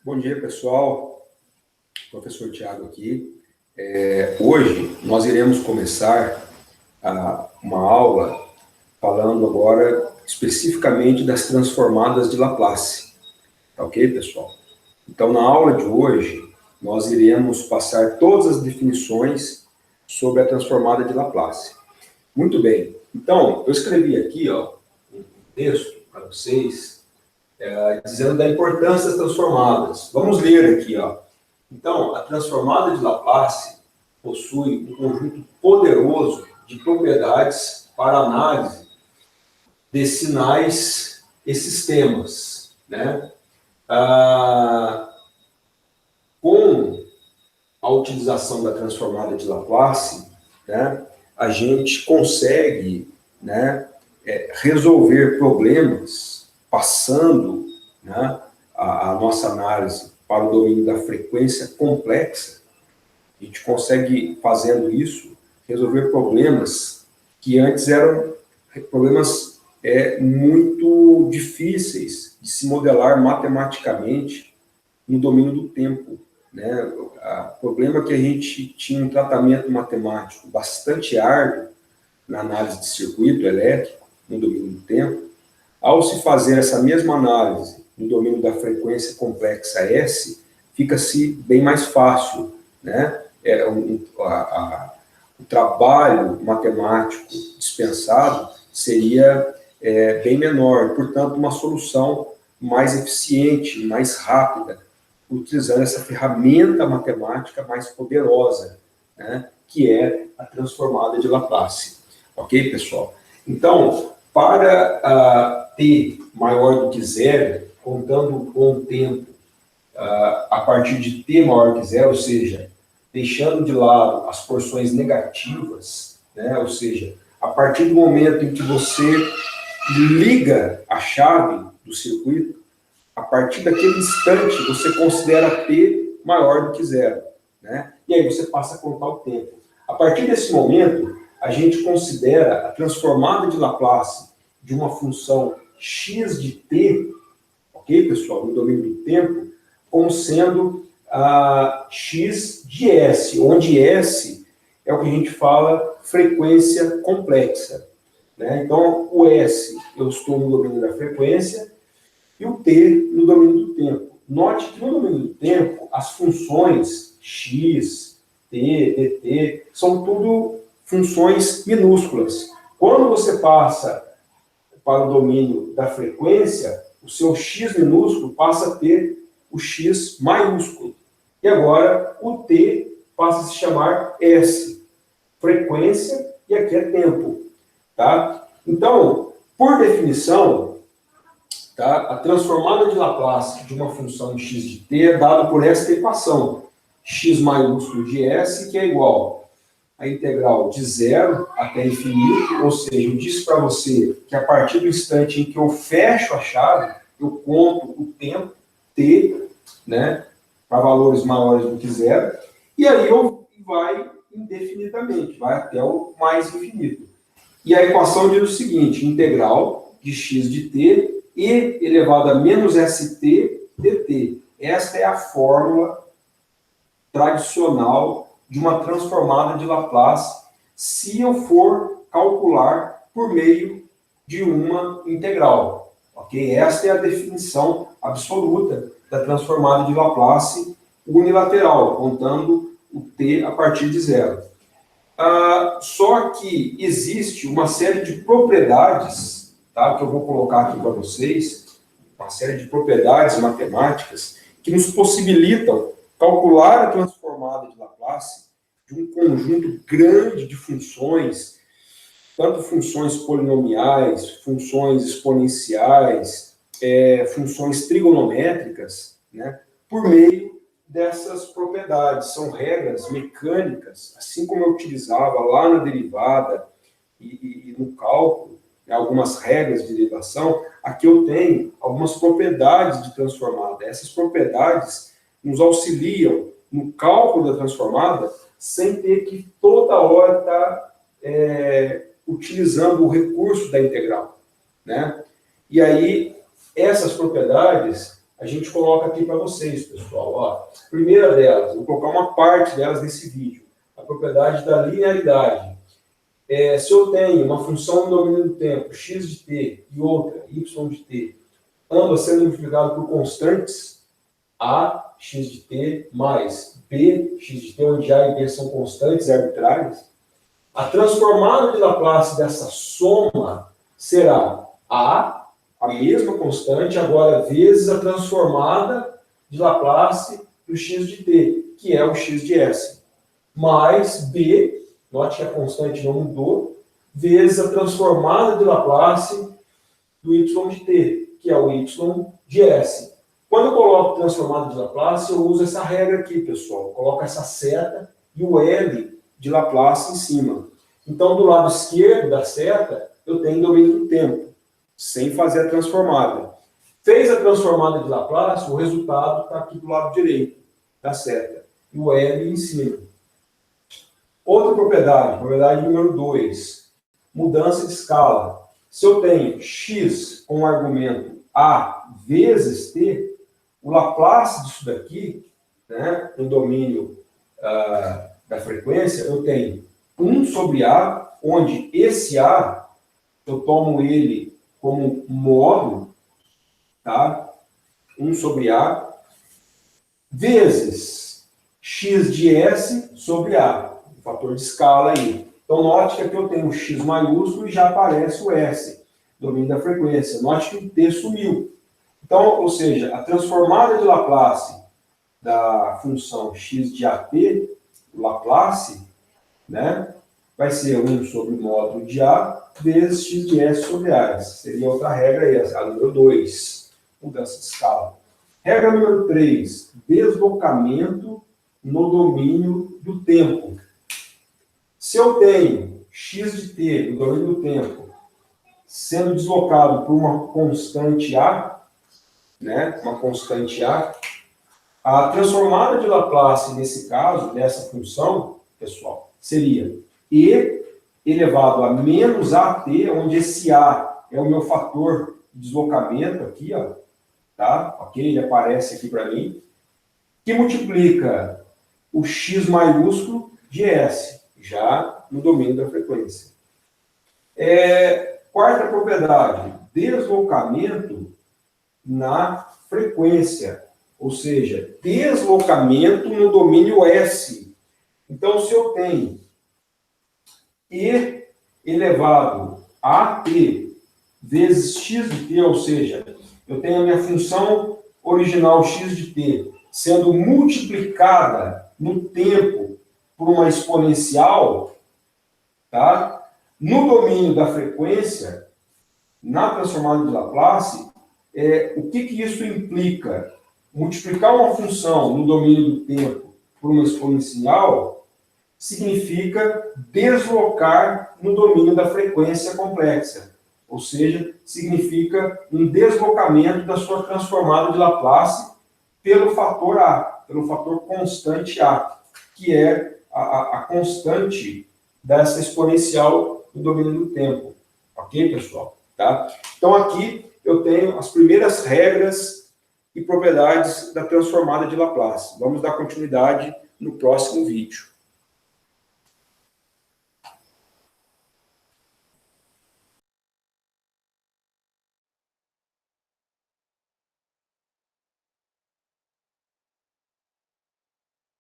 Bom dia, pessoal. Professor Tiago aqui. Hoje nós iremos começar uma aula falando agora especificamente das transformadas de Laplace. Tá ok, pessoal? Então, na aula de hoje, nós iremos passar todas as definições sobre a transformada de Laplace. Muito bem. Então, eu escrevi aqui um texto para vocês, dizendo da importância das transformadas. Vamos ler aqui. Então, a transformada de Laplace possui um conjunto poderoso de propriedades para análise de sinais e sistemas, né? Com a utilização da transformada de Laplace, né, a gente consegue, né, resolver problemas passando, né, a nossa análise para o domínio da frequência complexa. A gente consegue, fazendo isso, resolver problemas que antes eram problemas muito difíceis de se modelar matematicamente no domínio do tempo, né? O problema que a gente tinha um tratamento matemático bastante árduo na análise de circuito elétrico no domínio do tempo. Ao se fazer essa mesma análise no domínio da frequência complexa S, fica-se bem mais fácil, né? O trabalho matemático dispensado seria bem menor, portanto, uma solução mais eficiente, mais rápida, utilizando essa ferramenta matemática mais poderosa, né? Que é a transformada de Laplace. Ok, pessoal? Então, para t maior do que zero, contando com o tempo a partir de t maior que zero, ou seja, deixando de lado as porções negativas, né? Ou seja, a partir do momento em que você liga a chave do circuito, a partir daquele instante você considera t maior do que zero, né? E aí você passa a contar o tempo. A partir desse momento, a gente considera a transformada de Laplace de uma função x de t, ok, pessoal, no domínio do tempo, como sendo a x de S, onde S é o que a gente fala frequência complexa, né? Então, o S, eu estou no domínio da frequência, e o t no domínio do tempo. Note que no domínio do tempo, as funções x, t, dt, são tudo funções minúsculas. Quando você passa para o domínio da frequência, o seu x minúsculo passa a ter o x maiúsculo. E agora o t passa a se chamar S, frequência, e aqui é tempo. Tá? Então, por definição, tá, a transformada de Laplace de uma função x de t é dada por esta equação, x maiúsculo de S, que é igual a integral de zero até infinito, ou seja, eu disse para você que a partir do instante em que eu fecho a chave, eu conto o tempo, t, né, para valores maiores do que zero, e aí eu vai indefinidamente, vai até o mais infinito. E a equação diz o seguinte, integral de x de t e elevado a menos st dt. Esta é a fórmula tradicional de uma transformada de Laplace, se eu for calcular por meio de uma integral. Ok? Esta é a definição absoluta da transformada de Laplace unilateral, contando o t a partir de zero. Só que existe uma série de propriedades, tá, que eu vou colocar aqui para vocês, uma série de propriedades matemáticas que nos possibilitam calcular a transformada de Laplace de um conjunto grande de funções, tanto funções polinomiais, funções exponenciais, funções trigonométricas, né, por meio dessas propriedades. São regras mecânicas, assim como eu utilizava lá na derivada e no cálculo, algumas regras de derivação, aqui eu tenho algumas propriedades de transformada. Essas propriedades nos auxiliam no cálculo da transformada sem ter que toda hora estar utilizando o recurso da integral, né? E aí, essas propriedades a gente coloca aqui para vocês, pessoal. Ó, a primeira delas, vou colocar uma parte delas nesse vídeo, a propriedade da linearidade. Se eu tenho uma função no domínio do tempo, x de t, e outra, y de t, ambas sendo multiplicadas por constantes, a x de t mais b x de t, onde a e b são constantes arbitrárias, a transformada de Laplace dessa soma será a mesma constante, agora vezes a transformada de Laplace do x de t, que é o x de s, mais b, note que a constante não mudou, vezes a transformada de Laplace do y de t, que é o y de s. Quando eu coloco transformada de Laplace, eu uso essa regra aqui, pessoal. Eu coloco essa seta e o L de Laplace em cima. Então, do lado esquerdo da seta, eu tenho domínio do tempo, sem fazer a transformada. Fez a transformada de Laplace, o resultado está aqui do lado direito da seta. E o L em cima. Outra propriedade número 2, mudança de escala. Se eu tenho x com o argumento a vezes t, o Laplace disso daqui, né, no domínio da frequência, eu tenho 1 sobre a, onde esse a, eu tomo ele como módulo, tá? 1 sobre a, vezes x de s sobre a, um fator de escala aí. Então, note que aqui eu tenho um x maiúsculo e já aparece o s, domínio da frequência. Note que o t sumiu. Então, ou seja, a transformada de Laplace da função x de at, Laplace, né, vai ser 1 sobre módulo de a vezes x de s sobre a. Essa seria outra regra aí, a número 2, mudança de escala. Regra número 3, deslocamento no domínio do tempo. Se eu tenho x de t no domínio do tempo sendo deslocado por uma constante a, né, uma constante a transformada de Laplace, nesse caso, dessa função, pessoal, seria e elevado a menos at, onde esse a é o meu fator de deslocamento aqui, ó, tá? Ok? Ele aparece aqui para mim, que multiplica o x maiúsculo de s, já no domínio da frequência. Quarta propriedade, deslocamento na frequência, ou seja, deslocamento no domínio S. Então, se eu tenho E elevado a t vezes x de t, ou seja, eu tenho a minha função original x de t sendo multiplicada no tempo por uma exponencial, tá? No domínio da frequência, na transformada de Laplace, o que isso implica? Multiplicar uma função no domínio do tempo por uma exponencial significa deslocar no domínio da frequência complexa. Ou seja, significa um deslocamento da sua transformada de Laplace pelo fator A, pelo fator constante A, que é a constante dessa exponencial no domínio do tempo. Ok, pessoal? Tá? Então, aqui eu tenho as primeiras regras e propriedades da transformada de Laplace. Vamos dar continuidade no próximo vídeo.